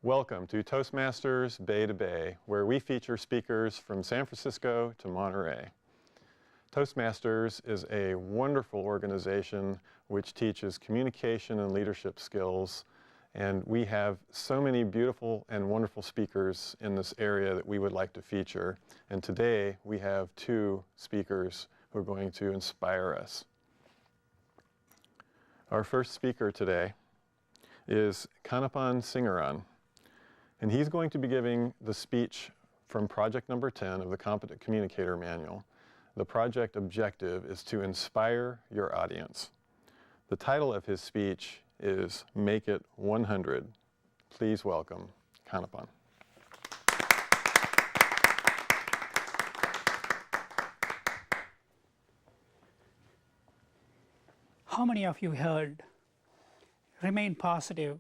Welcome to Toastmasters Bay to Bay, where we feature speakers from San Francisco to Monterey. Toastmasters is a wonderful organization which teaches communication and leadership skills, and we have so many beautiful and wonderful speakers in this area that we would like to feature. And today we have two speakers who are going to inspire us. Our first speaker today is Kannappan Singaram. And he's going to be giving the speech from project number 10 of the Competent Communicator Manual. The project objective is to inspire your audience. The title of his speech is Make It 100. Please welcome Kannappan. How many of you heard, remain positive?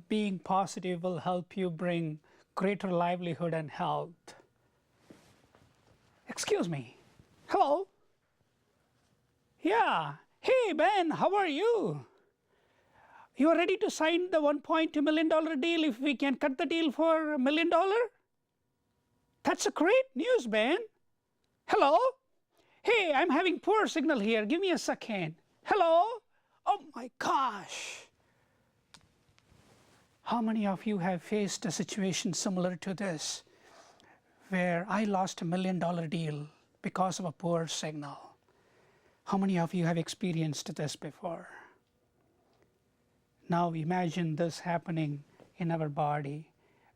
Being positive will help you bring greater livelihood and health. Excuse me. Hello? Yeah. Hey, Ben, how are you? You are ready to sign the $1.2 million deal if we can cut the deal for $1 million? That's a great news, Ben. Hello? Hey, I'm having poor signal here. Give me a second. Hello? Oh my gosh. How many of you have faced a situation similar to this, where I lost $1 million deal because of a poor signal? How many of you have experienced this before? Now imagine this happening in our body.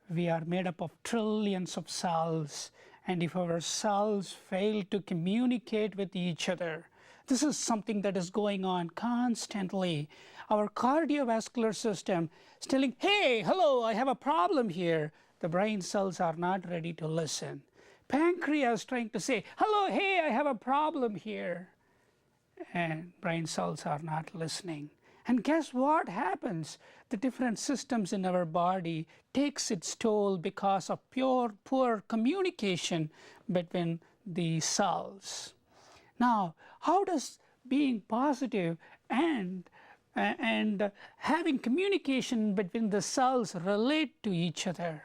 We are made up of trillions of cells, and if our cells fail to communicate with each other, this is something that is going on constantly. Our cardiovascular system is telling, hey, hello, I have a problem here. The brain cells are not ready to listen. Pancreas trying to say, hello, hey, I have a problem here. And brain cells are not listening. And guess what happens? The different systems in our body takes its toll because of poor communication between the cells. Now, how does being positive and having communication between the cells relate to each other?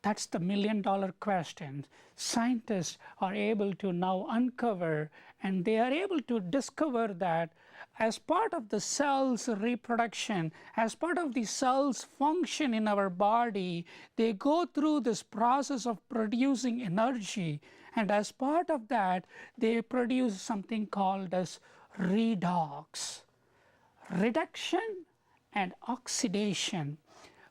That's the $1 million question. Scientists are able to now uncover, and they are able to discover that as part of the cell's reproduction, as part of the cell's function in our body, they go through this process of producing energy. And as part of that, they produce something called as redox. Reduction and oxidation.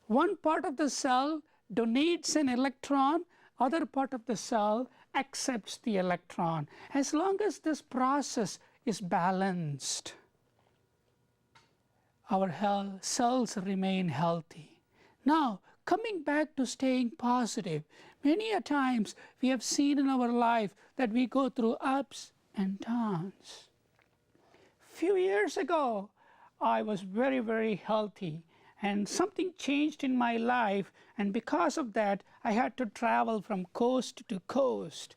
One part of the cell donates an electron, other part of the cell accepts the electron. As long as this process is balanced, our cells remain healthy. Now, coming back to staying positive, many a times we have seen in our life that we go through ups and downs. Few years ago, I was very, very healthy, and something changed in my life, and because of that, I had to travel from coast to coast.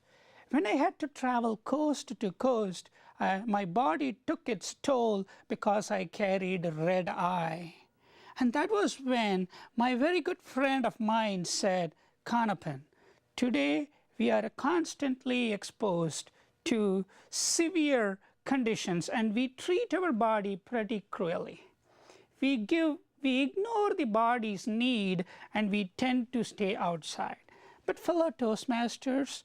When I had to travel coast to coast, my body took its toll because I carried red eye. And that was when my very good friend of mine said, Kannappan, today we are constantly exposed to severe conditions and we treat our body pretty cruelly. We ignore the body's need and we tend to stay outside. But fellow Toastmasters,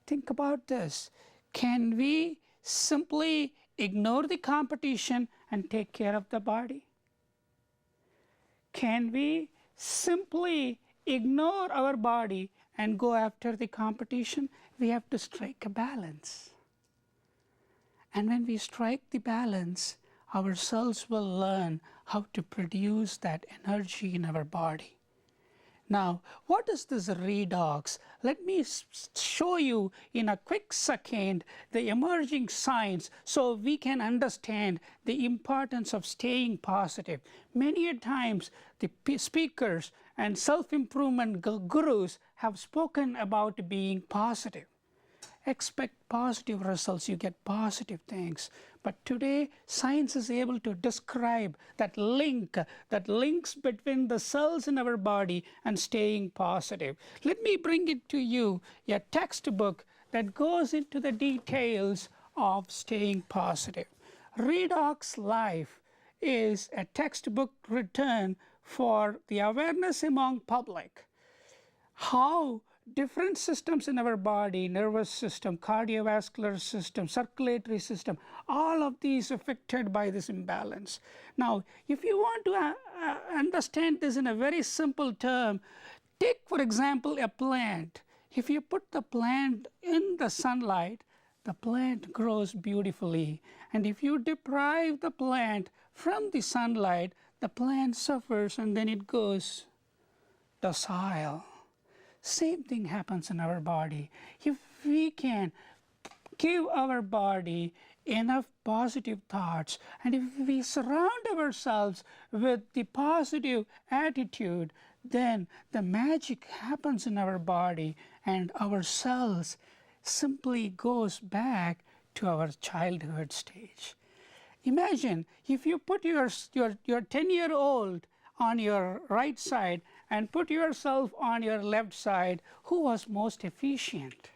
think about this. Can we simply ignore the competition and take care of the body? Can we simply ignore our body and go after the competition? We have to strike a balance. And when we strike the balance, our cells will learn how to produce that energy in our body. Now, what is this redox? Let me show you in a quick second the emerging signs so we can understand the importance of staying positive. Many a times the speakers and self-improvement gurus have spoken about being positive. expect positive results, you get positive things. But today, science is able to describe that link, that links between the cells in our body and staying positive. Let me bring it to you, a textbook that goes into the details of staying positive. Redox Life is a textbook written for the awareness among public. How different systems in our body, nervous system, cardiovascular system, circulatory system, all of these affected by this imbalance. Now, if you want to understand this in a very simple term, take, for example, a plant. If you put the plant in the sunlight, the plant grows beautifully. And if you deprive the plant from the sunlight, the plant suffers and then it goes docile. Same thing happens in our body. If we can give our body enough positive thoughts, and if we surround ourselves with the positive attitude, then the magic happens in our body and our cells simply goes back to our childhood stage. Imagine if you put your 10-year-old on your right side and put yourself on your left side, who was most efficient?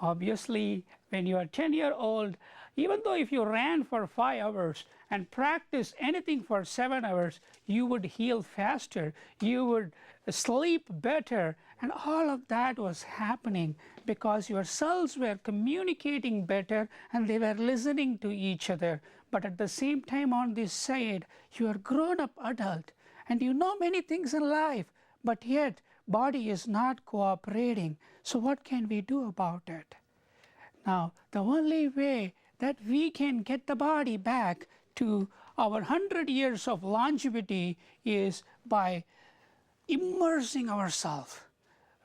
Obviously, when you are 10-year-old, even though if you ran for 5 hours and practiced anything for 7 hours, you would heal faster, you would sleep better, and all of that was happening because your cells were communicating better and they were listening to each other. But at the same time, on this side, you are grown-up adult and you know many things in life, but yet body is not cooperating. So what can we do about it? Now, the only way that we can get the body back to our 100 years of longevity is by immersing ourselves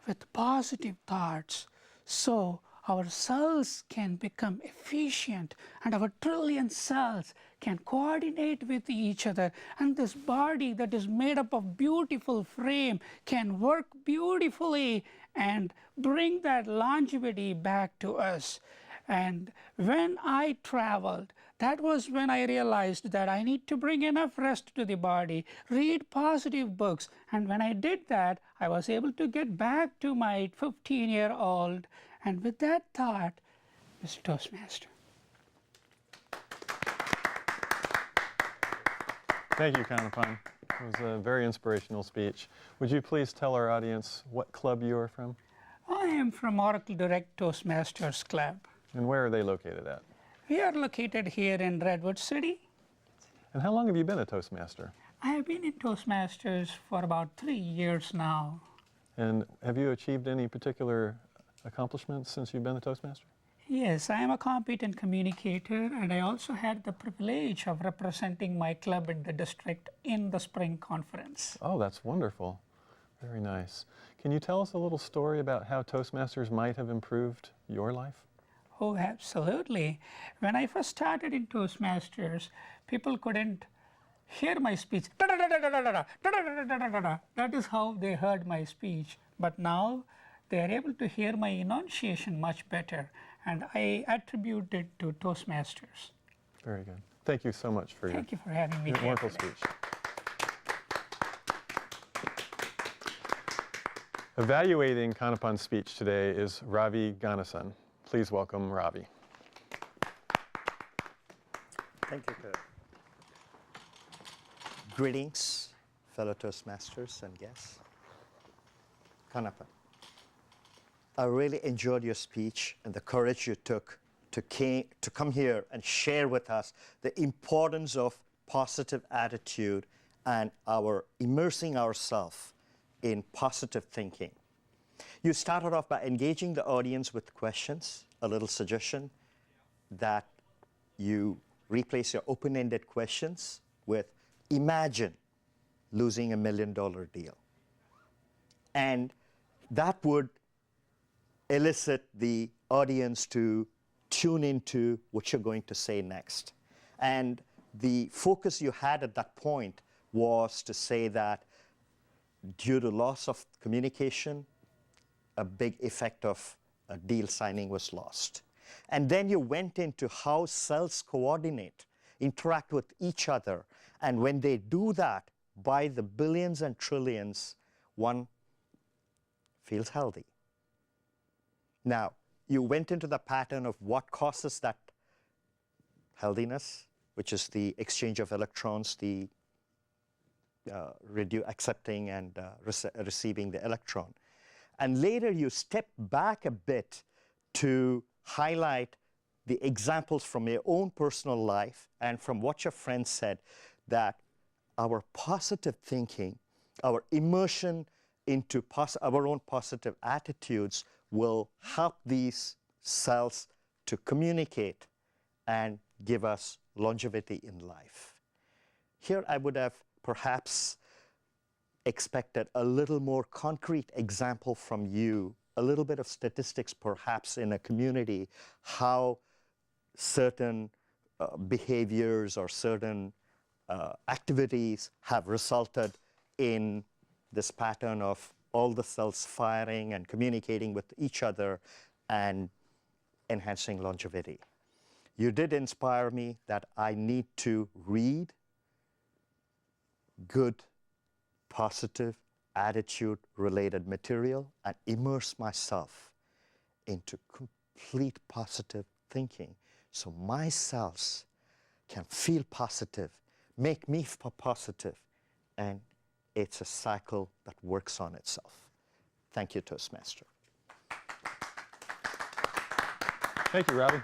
with positive thoughts, so our cells can become efficient and our trillion cells can coordinate with each other, and this body that is made up of beautiful frame can work beautifully and bring that longevity back to us. And when I traveled, that was when I realized that I need to bring enough rest to the body, read positive books, and when I did that, I was able to get back to my 15-year-old. And with that thought, Mr. Toastmaster. Thank you, Kannappan. It was a very inspirational speech. Would you please tell our audience what club you are from? I am from Oracle Direct Toastmasters Club. And where are they located at? We are located here in Redwood City. And how long have you been a Toastmaster? I have been in Toastmasters for about 3 years now. And have you achieved any particular accomplishments since you've been a Toastmaster? Yes, I am a competent communicator, and I also had the privilege of representing my club in the district in the spring conference. Oh, that's wonderful. Very nice. Can you tell us a little story about how Toastmasters might have improved your life? Oh, absolutely. When I first started in Toastmasters, people couldn't hear my speech. That is how they heard my speech. But now they are able to hear my enunciation much better, and I attribute it to Toastmasters. Very good. Thank you so much for Thank you for having me here wonderful today. speech. Evaluating Kannappan's speech today is Ravi Ganesan. Please welcome Ravi. Thank you, Kurt. Greetings, fellow Toastmasters and guests. Kannappan, I really enjoyed your speech and the courage you took to come here and share with us the importance of positive attitude and our immersing ourselves in positive thinking. You started off by engaging the audience with questions, a little suggestion that you replace your open-ended questions with imagine losing $1 million deal. And that would elicit the audience to tune into what you're going to say next. And the focus you had at that point was to say that due to loss of communication, a big effect of a deal signing was lost. And then you went into how cells coordinate, interact with each other, and when they do that, by the billions and trillions, one feels healthy. Now, you went into the pattern of what causes that healthiness, which is the exchange of electrons, the accepting and receiving the electron. And later you step back a bit to highlight the examples from your own personal life and from what your friend said, that our positive thinking, our immersion into our own positive attitudes will help these cells to communicate and give us longevity in life. Here I would have perhaps expected a little more concrete example from you, a little bit of statistics perhaps in a community, how certain behaviors or certain activities have resulted in this pattern of all the cells firing and communicating with each other and enhancing longevity. You did inspire me that I need to read good, positive, attitude-related material and immerse myself into complete positive thinking so my cells can feel positive, make me positive, and it's a cycle that works on itself. Thank you, Toastmaster. Thank you, Ravi.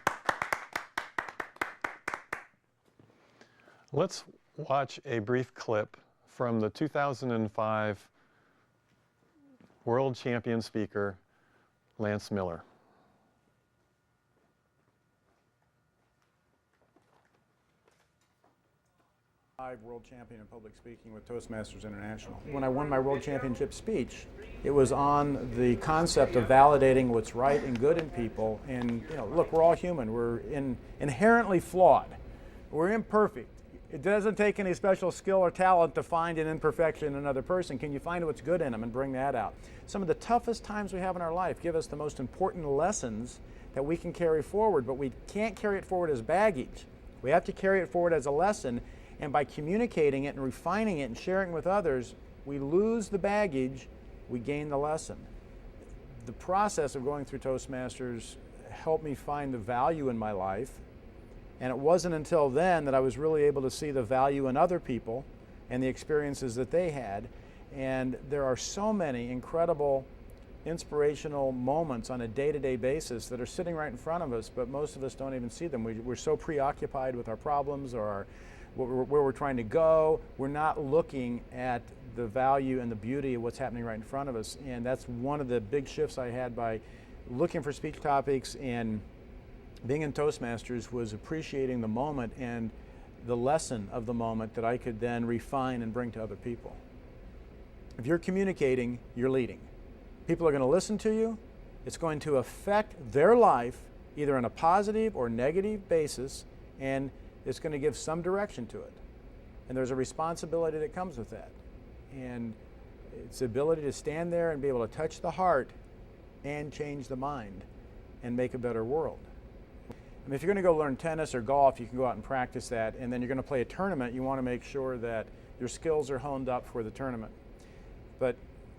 Let's watch a brief clip from the 2005 World Champion speaker, Lance Miller. World champion in public speaking with Toastmasters International. When I won my world championship speech, it was on the concept of validating what's right and good in people. And look, we're all human. We're inherently flawed. We're imperfect. It doesn't take any special skill or talent to find an imperfection in another person. Can you find what's good in them and bring that out? Some of the toughest times we have in our life give us the most important lessons that we can carry forward, but we can't carry it forward as baggage. We have to carry it forward as a lesson. And by communicating it and refining it and sharing it with others, we lose the baggage, we gain the lesson. The process of going through Toastmasters helped me find the value in my life. And it wasn't until then that I was really able to see the value in other people and the experiences that they had. And there are so many incredible, inspirational moments on a day-to-day basis that are sitting right in front of us, but most of us don't even see them. We're so preoccupied with our problems or where we're trying to go. We're not looking at the value and the beauty of what's happening right in front of us. And that's one of the big shifts I had by looking for speech topics and being in Toastmasters, was appreciating the moment and the lesson of the moment that I could then refine and bring to other people. If you're communicating, you're leading. People are going to listen to you. It's going to affect their life either on a positive or negative basis, and it's going to give some direction to it. And there's a responsibility that comes with that. And it's the ability to stand there and be able to touch the heart and change the mind and make a better world. I mean, if you're going to go learn tennis or golf, you can go out and practice that, and then you're going to play a tournament, you want to make sure that your skills are honed up for the tournament. But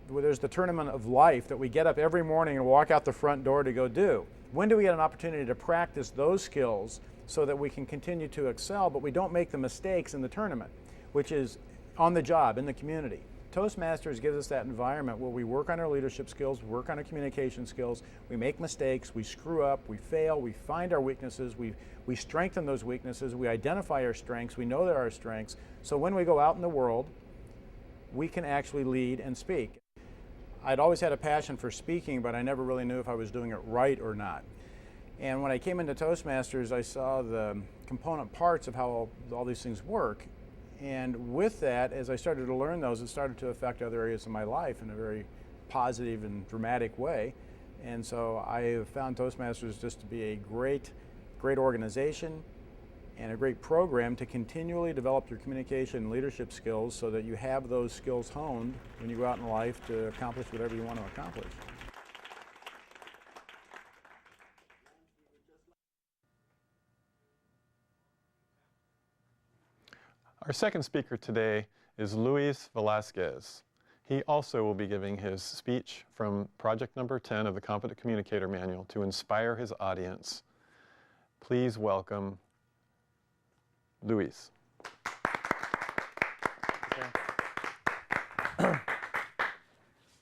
there's the tournament of life that we get up every morning and walk out the front door to go do. When do we get an opportunity to practice those skills so that we can continue to excel, but we don't make the mistakes in the tournament, which is on the job, in the community? Toastmasters gives us that environment where we work on our leadership skills, work on our communication skills, we make mistakes, we screw up, we fail, we find our weaknesses, we strengthen those weaknesses, we identify our strengths, we know there are strengths, so when we go out in the world, we can actually lead and speak. I'd always had a passion for speaking, but I never really knew if I was doing it right or not. And when I came into Toastmasters, I saw the component parts of how all these things work. And with that, as I started to learn those, it started to affect other areas of my life in a very positive and dramatic way. And so I have found Toastmasters just to be a great organization and a great program to continually develop your communication and leadership skills so that you have those skills honed when you go out in life to accomplish whatever you want to accomplish. Our second speaker today is Luis Velasquez. He also will be giving his speech from project number 10 of the Competent Communicator Manual to inspire his audience. Please welcome Luis.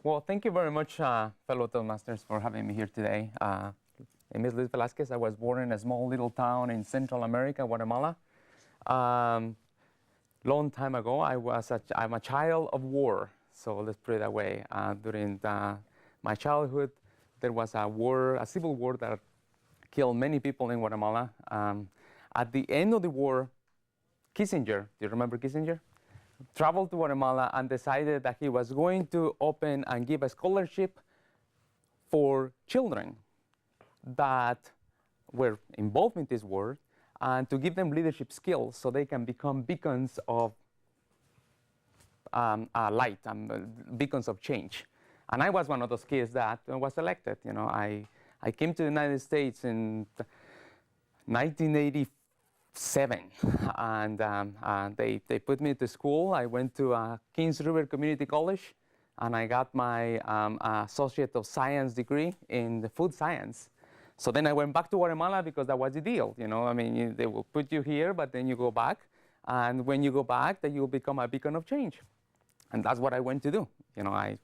Well, thank you very much, fellow Toastmasters, for having me here today. My name is Luis Velasquez. I was born in a small little town in Central America, Guatemala. Long time ago, I'm a child of war, so let's put it that way. During my childhood, there was a civil war that killed many people in Guatemala. At the end of the war, Kissinger, do you remember Kissinger? Traveled to Guatemala and decided that he was going to open and give a scholarship for children that were involved in this war, and to give them leadership skills so they can become beacons of light and beacons of change. And I was one of those kids that was elected. You know, I came to the United States in 1987, and they put me to school. I went to Kings River Community College, and I got my Associate of Science degree in the food science. So then I went back to Guatemala because that was the deal. You know, I mean, they will put you here, but then you go back, and when you go back, then you'll become a beacon of change. And that's what I went to do. You know, I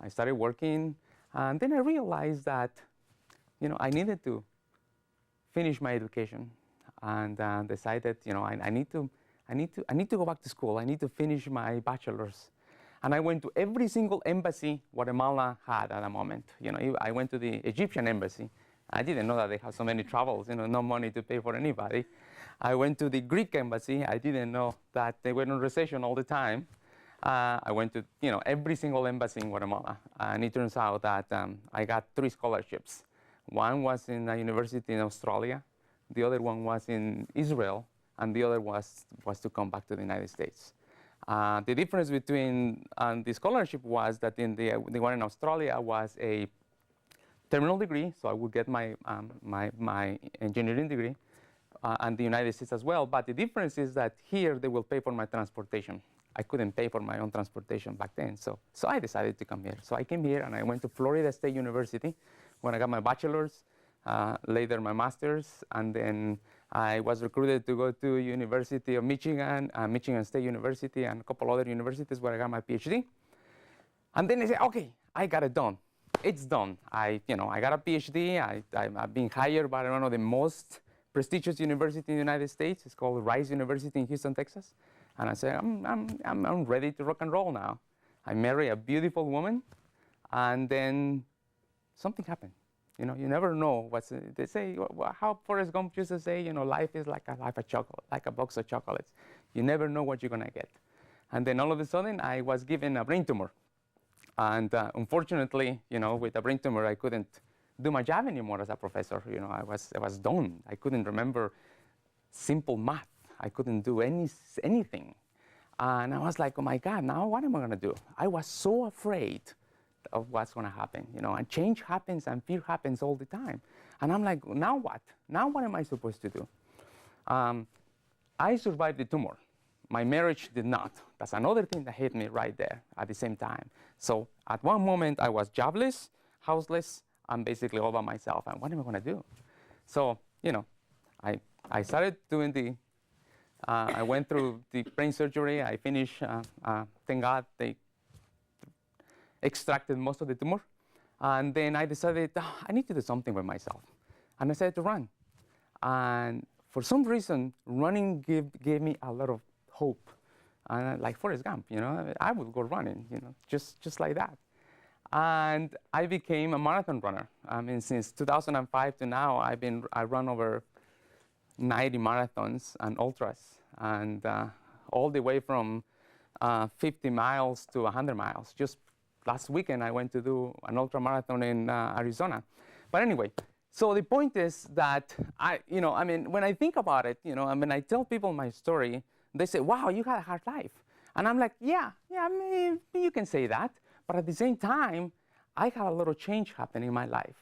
started working, and then I realized that, you know, I needed to finish my education, and decided, you know, I need to go back to school. I need to finish my bachelor's. And I went to every single embassy Guatemala had at the moment. You know, I went to the Egyptian embassy. I didn't know that they have so many travels, you know, no money to pay for anybody. I went to the Greek embassy. I didn't know that they were in recession all the time. I went to, you know, every single embassy in Guatemala. And it turns out that I got 3 scholarships. One was in a university in Australia. The other one was in Israel. And the other was to come back to the United States. The difference between the scholarship was that in the one in Australia was a terminal degree, so I would get my engineering degree, and the United States as well. But the difference is that here they will pay for my transportation. I couldn't pay for my own transportation back then, so I decided to come here. So I came here and I went to Florida State University when I got my bachelor's, later my master's, and then I was recruited to go to University of Michigan, Michigan State University, and a couple other universities where I got my PhD. And then I said, okay, I got it done. It's done. I got a PhD. I've been hired by one of the most prestigious universities in the United States. It's called Rice University in Houston, Texas. And I said, I'm ready to rock and roll now. I married a beautiful woman, and then something happened. You know, you never know they say, how Forrest Gump used to say, you know, life is like a box of chocolates. You never know what you're gonna get. And then all of a sudden, I was given a brain tumor. And unfortunately, you know, with a brain tumor, I couldn't do my job anymore as a professor. You know, I was done. I couldn't remember simple math. I couldn't do anything. And I was like, oh my God, now what am I gonna do? I was so afraid of what's gonna happen, you know, and change happens and fear happens all the time. And I'm like, now what? Now what am I supposed to do? I survived the tumor. My marriage did not. That's another thing that hit me right there at the same time. So at one moment, I was jobless, houseless, and basically all by myself. And what am I going to do? So, you know, I started doing I went through the brain surgery. I finished. Thank God they extracted most of the tumor. And then I decided, I need to do something with myself. And I started to run. And for some reason, running gave me a lot of hope. Like Forrest Gump, you know, I would go running, you know, just like that. And I became a marathon runner. I mean, since 2005 to now, I run over 90 marathons and ultras, and all the way from 50 miles to 100 miles. Just last weekend, I went to do an ultra marathon in Arizona. But anyway, so the point is that when I think about it, you know, I mean, I tell people my story. They say, wow, you had a hard life. And I'm like, yeah, I mean, you can say that. But at the same time, I had a lot of change happen in my life.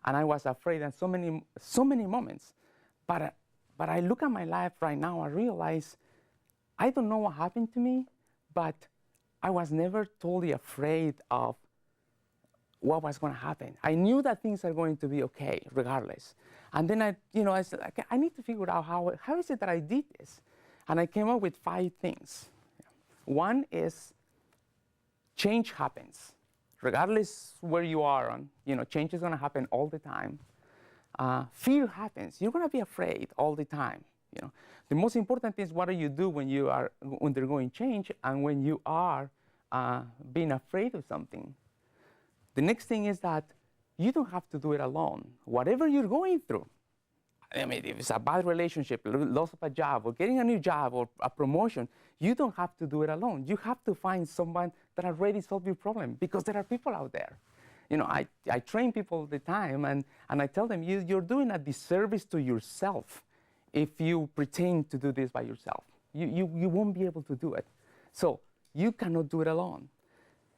And I was afraid at so many moments. But I look at my life right now, I realize I don't know what happened to me, but I was never totally afraid of what was going to happen. I knew that things are going to be okay, regardless. And then I said, okay, I need to figure out how is it that I did this? And I came up with 5 things. One is change happens. Regardless where you are change is going to happen all the time. Fear happens. You're going to be afraid all the time. The most important thing is what do you do when you are undergoing change and when you are being afraid of something. The next thing is that you don't have to do it alone. Whatever you're going through, I mean, if it's a bad relationship, loss of a job, or getting a new job, or a promotion, you don't have to do it alone. You have to find someone that already solved your problem, because there are people out there. I train people all the time, and I tell them, you're doing a disservice to yourself if you pretend to do this by yourself. You won't be able to do it. So you cannot do it alone.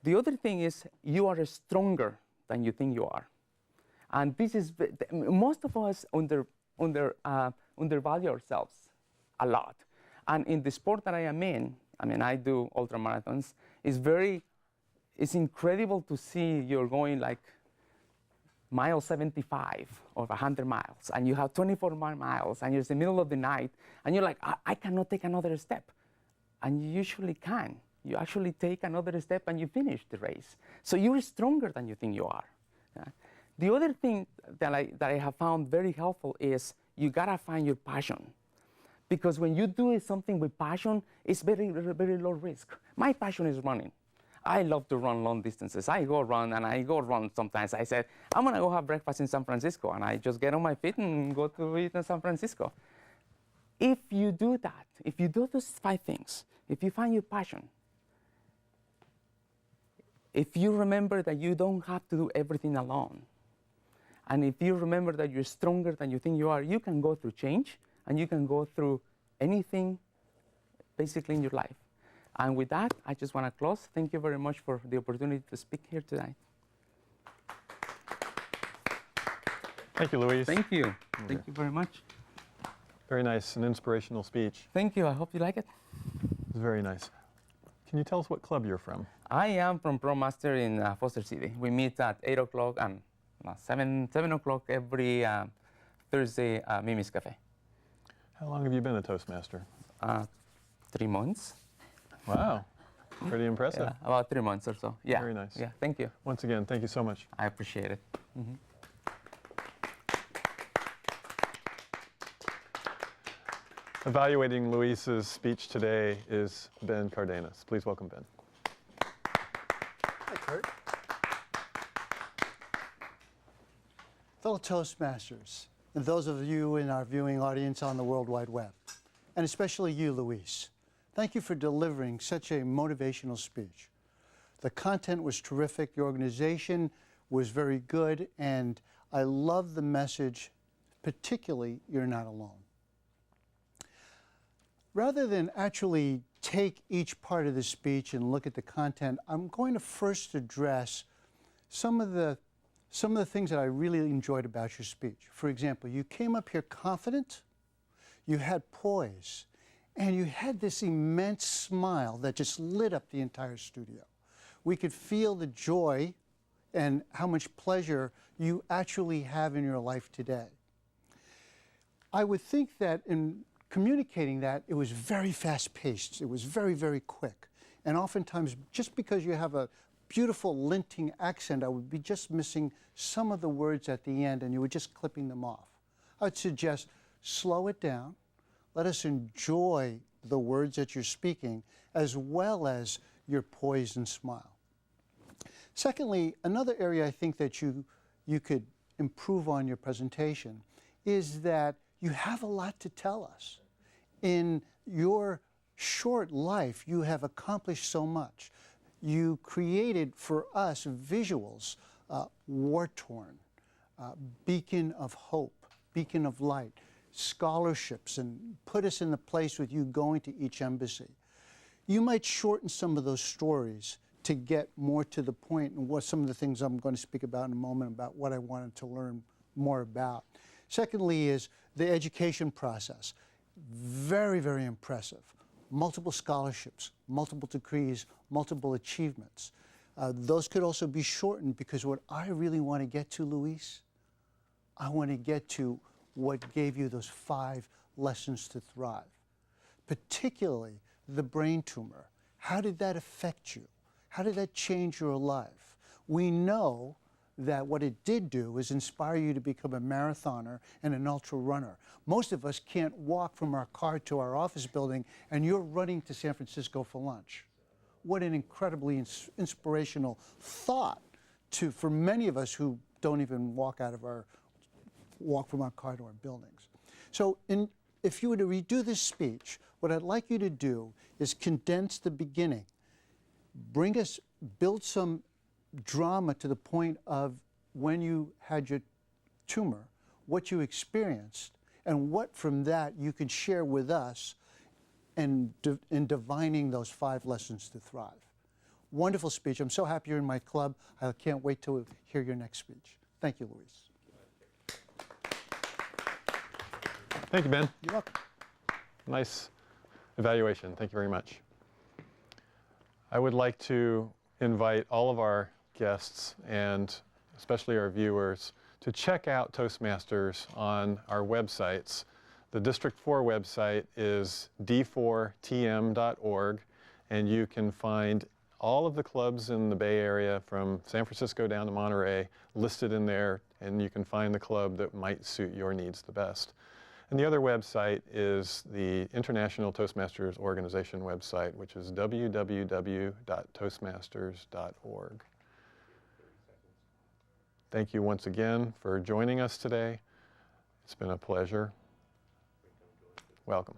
The other thing is you are stronger than you think you are. And this is, most of us undervalue ourselves a lot. And in the sport that I am in, I do ultramarathons, it's incredible to see you're going like mile 75 or 100 miles, and you have 24 miles, and you're in the middle of the night, and you're like, I cannot take another step. And you usually can. You actually take another step and you finish the race. So you're stronger than you think you are. The other thing that I have found very helpful is you gotta find your passion. Because when you do something with passion, it's very, very low risk. My passion is running. I love to run long distances. I go run sometimes. I said, I'm gonna go have breakfast in San Francisco, and I just get on my feet and go to eat in San Francisco. If you do that, if you do those 5 things, if you find your passion, if you remember that you don't have to do everything alone, and if you remember that you're stronger than you think you are, you can go through change, and you can go through anything basically in your life. And with that, I just want to close. Thank you very much for the opportunity to speak here tonight. Thank you, Luis. Thank you. Thank you very much. Very nice and inspirational speech. Thank you. I hope you like it. It's very nice. Can you tell us what club you're from? I am from ProMaster in Foster City. We meet at 8 o'clock and 7 o'clock every Thursday at Mimi's Cafe. How long have you been a Toastmaster? 3 months. Wow, pretty impressive. Yeah, about 3 months or so. Yeah. Very nice. Yeah, thank you. Once again, thank you so much. I appreciate it. Evaluating Luis's speech today is Ben Cardenas. Please welcome Ben. Hi, Kurt. Fellow Toastmasters, and those of you in our viewing audience on the World Wide Web, and especially you, Luis, thank you for delivering such a motivational speech. The content was terrific, the organization was very good, and I love the message, particularly, you're not alone. Rather than actually take each part of the speech and look at the content, I'm going to first address some of the things that I really enjoyed about your speech. For example, you came up here confident, you had poise, and you had this immense smile that just lit up the entire studio. We could feel the joy and how much pleasure you actually have in your life today. I would think that in communicating that, it was very fast-paced. It was very, very quick. And oftentimes, just because you have a beautiful linting accent, I would be just missing some of the words at the end, and you were just clipping them off. I would suggest slow it down. Let us enjoy the words that you're speaking, as well as your poise and smile. Secondly, another area I think that you could improve on your presentation is that you have a lot to tell us. In your short life, you have accomplished so much. You created for us visuals, war-torn, beacon of hope, beacon of light, scholarships, and put us in the place with you going to each embassy. You might shorten some of those stories to get more to the point, and what some of the things I'm going to speak about in a moment about what I wanted to learn more about. Secondly is the education process. Very, very impressive. multiple scholarships, multiple degrees, multiple achievements. Those could also be shortened, because what I really want to get to, Luis, I want to get to what gave you those 5 lessons to thrive, particularly the brain tumor. How did that affect you? How did that change your life? We know that what it did do was inspire you to become a marathoner and an ultra runner. Most of us can't walk from our car to our office building, and you're running to San Francisco for lunch. What an incredibly inspirational thought for many of us who don't even walk from our car to our buildings. So if you were to redo this speech, what I'd like you to do is condense the beginning, build some drama to the point of when you had your tumor, what you experienced, and what from that you could share with us in divining those 5 lessons to thrive. Wonderful speech. I'm so happy you're in my club. I can't wait to hear your next speech. Thank you, Luis. Thank you, Ben. You're welcome. Nice evaluation. Thank you very much. I would like to invite all of our guests, and especially our viewers, to check out Toastmasters on our websites. The District 4 website is d4tm.org, and you can find all of the clubs in the Bay Area from San Francisco down to Monterey listed in there, and you can find the club that might suit your needs the best. And the other website is the International Toastmasters Organization website, which is www.toastmasters.org. Thank you once again for joining us today. It's been a pleasure. Welcome.